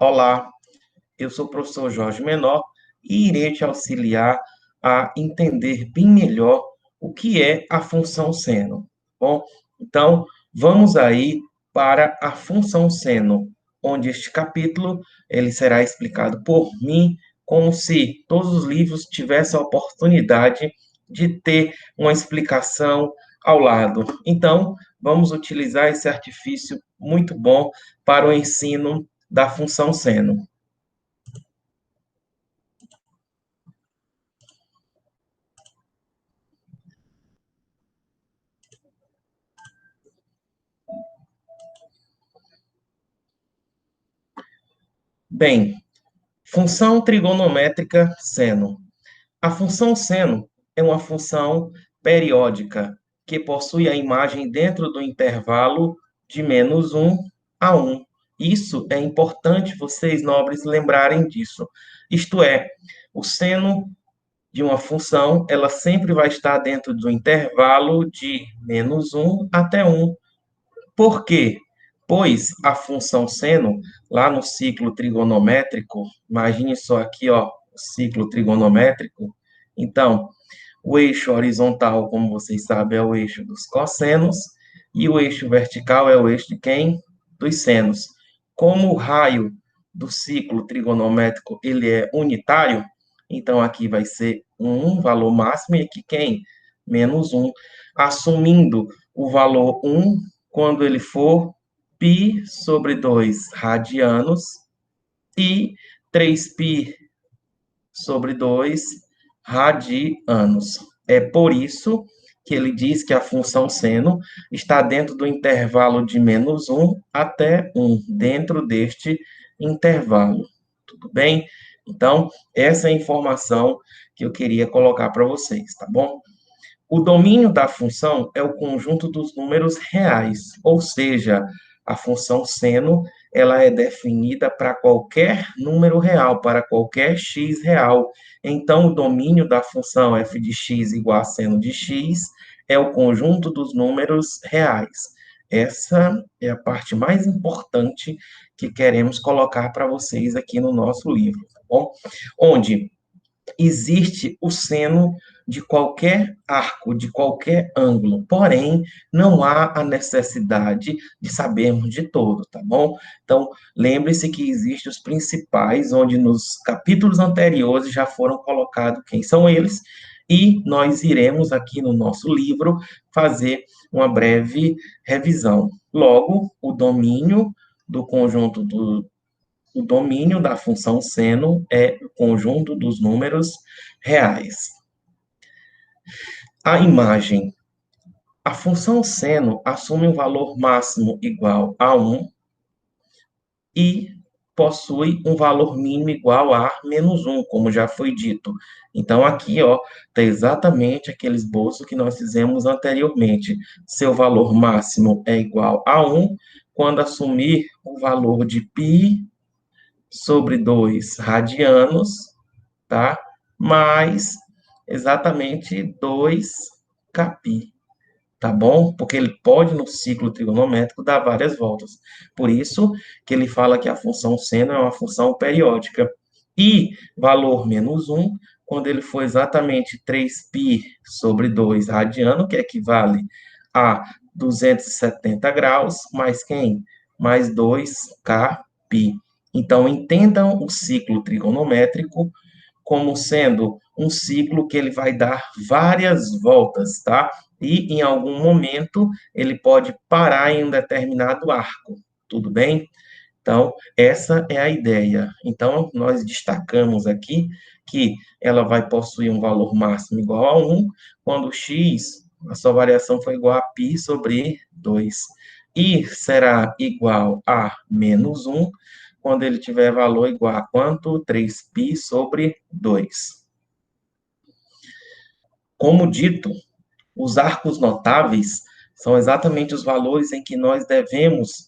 Olá, eu sou o professor Jorge Menor e irei te auxiliar a entender bem melhor o que é a função seno. Bom, então vamos aí para a função seno, onde este capítulo ele será explicado por mim, como se todos os livros tivessem a oportunidade de ter uma explicação ao lado. Então, vamos utilizar esse artifício muito bom para o ensino da função seno. Bem, função trigonométrica seno. A função seno é uma função periódica que possui a imagem dentro do intervalo de -1 a 1. Isso é importante vocês, nobres, lembrarem disso. Isto é, o seno de uma função, ela sempre vai estar dentro do intervalo de -1 até 1. Por quê? Pois a função seno, lá no ciclo trigonométrico, imagine só aqui, ó, o ciclo trigonométrico. Então, o eixo horizontal, como vocês sabem, é o eixo dos cossenos, e o eixo vertical é o eixo de quem? Dos senos. Como o raio do ciclo trigonométrico ele é unitário, então aqui vai ser 1, valor máximo, e aqui quem? -1. Assumindo o valor 1 quando ele for π sobre 2 radianos e 3π sobre 2 radianos. É por isso que ele diz que a função seno está dentro do intervalo de -1 até 1, dentro deste intervalo. Tudo bem? Então, essa é a informação que eu queria colocar para vocês, tá bom? O domínio da função é o conjunto dos números reais, ou seja, a função seno, ela é definida para qualquer número real, para qualquer x real. Então, o domínio da função f de x igual a seno de x é o conjunto dos números reais. Essa é a parte mais importante que queremos colocar para vocês aqui no nosso livro, tá bom? Onde existe o seno de qualquer arco, de qualquer ângulo, porém, não há a necessidade de sabermos de todo, tá bom? Então, lembre-se que existem os principais, onde nos capítulos anteriores já foram colocados quem são eles, e nós iremos aqui no nosso livro fazer uma breve revisão. Logo, o domínio do conjunto o domínio da função seno é o conjunto dos números reais. A imagem. A função seno assume um valor máximo igual a 1 e possui um valor mínimo igual a -1, como já foi dito. Então, aqui, ó, está exatamente aquele esboço que nós fizemos anteriormente. Seu valor máximo é igual a 1, quando assumir o valor de π sobre 2 radianos, tá? Mais exatamente 2 capi, tá bom? Porque ele pode, no ciclo trigonométrico, dar várias voltas. Por isso que ele fala que a função seno é uma função periódica. E valor -1, quando ele for exatamente 3π sobre 2 radiano, que equivale a 270 graus, mais quem? Mais 2 kπ. Então, entendam o ciclo trigonométrico como sendo um ciclo que ele vai dar várias voltas, tá? E em algum momento ele pode parar em um determinado arco, tudo bem? Então, essa é a ideia. Então, nós destacamos aqui que ela vai possuir um valor máximo igual a 1, quando x, a sua variação foi igual a π sobre 2. E será igual a -1, quando ele tiver valor igual a quanto? 3π sobre 2. Como dito, os arcos notáveis são exatamente os valores em que nós devemos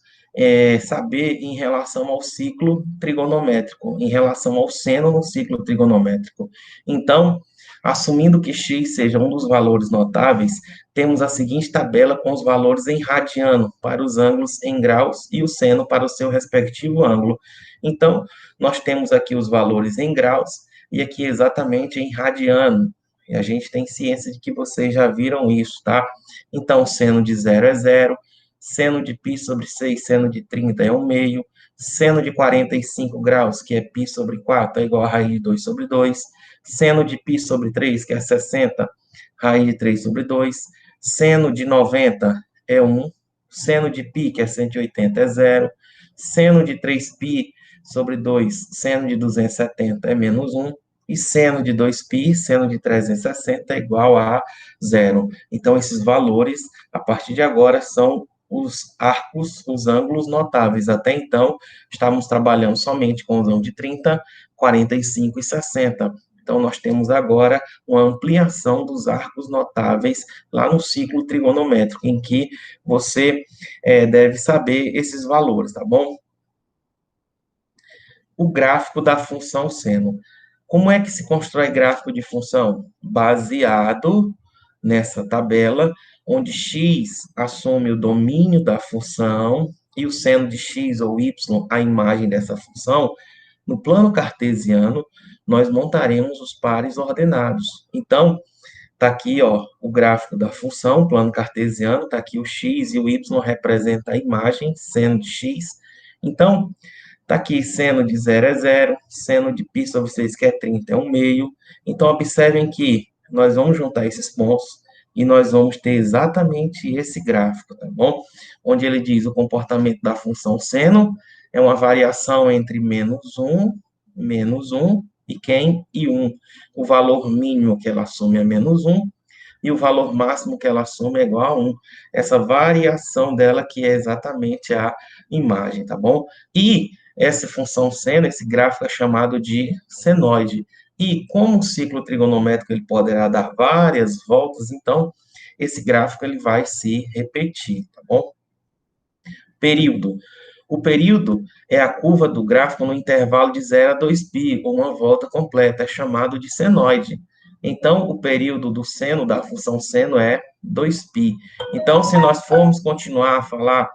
saber em relação ao ciclo trigonométrico, em relação ao seno no ciclo trigonométrico. Então, Assumindo que x seja um dos valores notáveis, temos a seguinte tabela com os valores em radiano para os ângulos em graus e o seno para o seu respectivo ângulo. Então, nós temos aqui os valores em graus e aqui exatamente em radiano. E a gente tem ciência de que vocês já viram isso, tá? Então, seno de 0 é 0, seno de π sobre 6, seno de 30 é 1 meio, seno de 45 graus, que é π sobre 4, é igual a raiz de 2 sobre 2, seno de π sobre 3, que é 60, raiz de 3 sobre 2, seno de 90 é 1, seno de π, que é 180, é 0, seno de 3π sobre 2, seno de 270 é menos 1, e seno de 2π, seno de 360 é igual a 0. Então, esses valores, a partir de agora, são os arcos, os ângulos notáveis. Até então, estávamos trabalhando somente com os ângulos de 30, 45 e 60. Então, nós temos agora uma ampliação dos arcos notáveis lá no ciclo trigonométrico, em que você deve saber esses valores, tá bom? O gráfico da função seno. Como é que se constrói gráfico de função? Baseado nessa tabela, onde x assume o domínio da função e o seno de x ou y, a imagem dessa função, no plano cartesiano, nós montaremos os pares ordenados. Então, está aqui, ó, o gráfico da função, plano cartesiano, está aqui o x e o y representam a imagem, seno de x. Então, está aqui, seno de 0 é 0, seno de π sobre 6, que é 30, é 1 meio. Então, observem que nós vamos juntar esses pontos e nós vamos ter exatamente esse gráfico, tá bom? Onde ele diz o comportamento da função seno é uma variação entre menos 1 e quem? E 1. O valor mínimo que ela assume é menos 1 e o valor máximo que ela assume é igual a 1. Essa variação dela que é exatamente a imagem, tá bom? E essa função seno, esse gráfico é chamado de senoide. E como o ciclo trigonométrico ele poderá dar várias voltas, então esse gráfico ele vai se repetir, tá bom? Período. O período é a curva do gráfico no intervalo de 0 a 2π, ou uma volta completa, é chamado de senoide. Então, o período do seno, da função seno, é 2π. Então, se nós formos continuar a falar,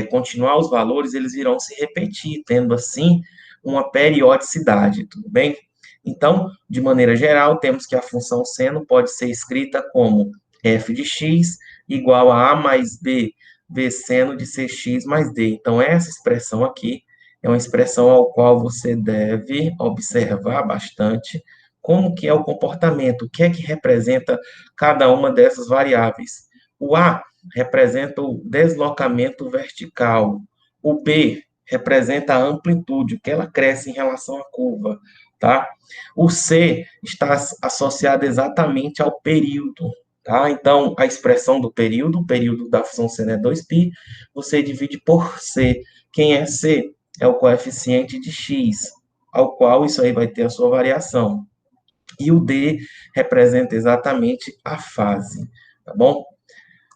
continuar os valores, eles irão se repetir, tendo assim uma periodicidade, tudo bem? Então, de maneira geral, temos que a função seno pode ser escrita como f de x igual a mais b vezes seno de cx mais d. Então, essa expressão aqui é uma expressão ao qual você deve observar bastante como que é o comportamento, o que é que representa cada uma dessas variáveis. O A representa o deslocamento vertical, o B representa a amplitude, o que ela cresce em relação à curva, tá? O C está associado exatamente ao período, tá? Então, a expressão do período, o período da função seno é 2π, você divide por C. Quem é C? É o coeficiente de x, ao qual isso aí vai ter a sua variação. E o D representa exatamente a fase, tá bom?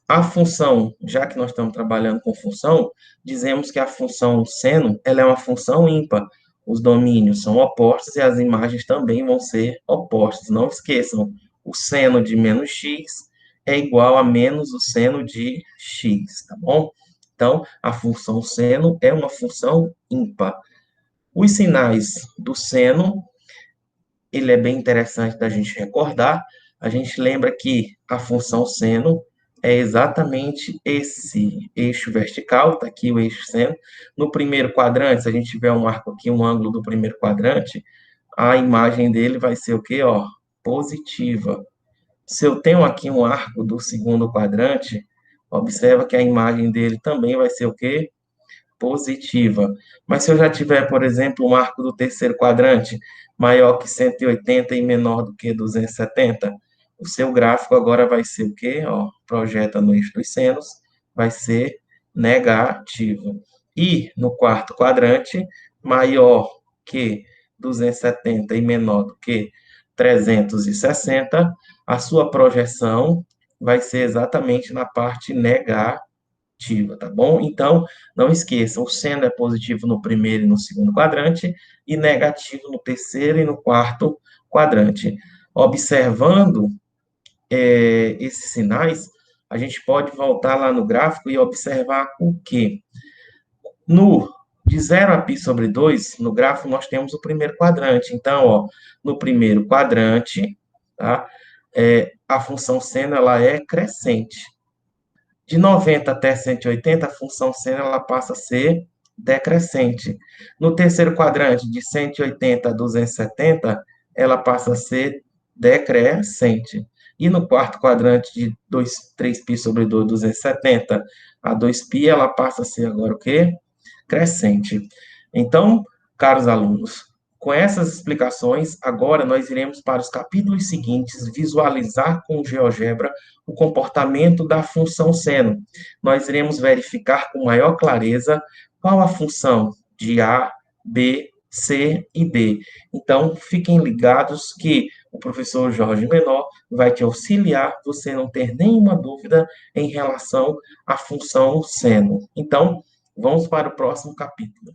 A função, já que nós estamos trabalhando com função, dizemos que a função seno, ela é uma função ímpar. Os domínios são opostos e as imagens também vão ser opostas. Não esqueçam, o seno de menos x é igual a menos o seno de x, tá bom? Então, a função seno é uma função ímpar. Os sinais do seno, ele é bem interessante da gente recordar. A gente lembra que a função seno é exatamente esse eixo vertical, está aqui o eixo seno. No primeiro quadrante, se a gente tiver um arco aqui, um ângulo do primeiro quadrante, a imagem dele vai ser o quê? Ó, positiva. Se eu tenho aqui um arco do segundo quadrante, observa que a imagem dele também vai ser o quê? Positiva. Mas se eu já tiver, por exemplo, um arco do terceiro quadrante maior que 180 e menor do que 270, o seu gráfico agora vai ser o quê? Ó, projeta no eixo dos senos, vai ser negativo. E no quarto quadrante, maior que 270 e menor do que 360, a sua projeção vai ser exatamente na parte negativa, tá bom? Então, não esqueça, o seno é positivo no primeiro e no segundo quadrante e negativo no terceiro e no quarto quadrante. Observando esses sinais, a gente pode voltar lá no gráfico e observar o quê? No de 0 a π sobre 2, no gráfico nós temos o primeiro quadrante. Então, ó, no primeiro quadrante, tá? A função seno ela é crescente. De 90 até 180, a função seno ela passa a ser decrescente. No terceiro quadrante, de 180 a 270, ela passa a ser decrescente. E no quarto quadrante, de 3π sobre 2, 270 a 2π, ela passa a ser agora o quê? Crescente. Então, caros alunos, com essas explicações, agora nós iremos para os capítulos seguintes visualizar com GeoGebra o comportamento da função seno. Nós iremos verificar com maior clareza qual a função de A, B, C e D. Então, fiquem ligados que o professor Jorge Menor vai te auxiliar, você não ter nenhuma dúvida em relação à função seno. Então, vamos para o próximo capítulo.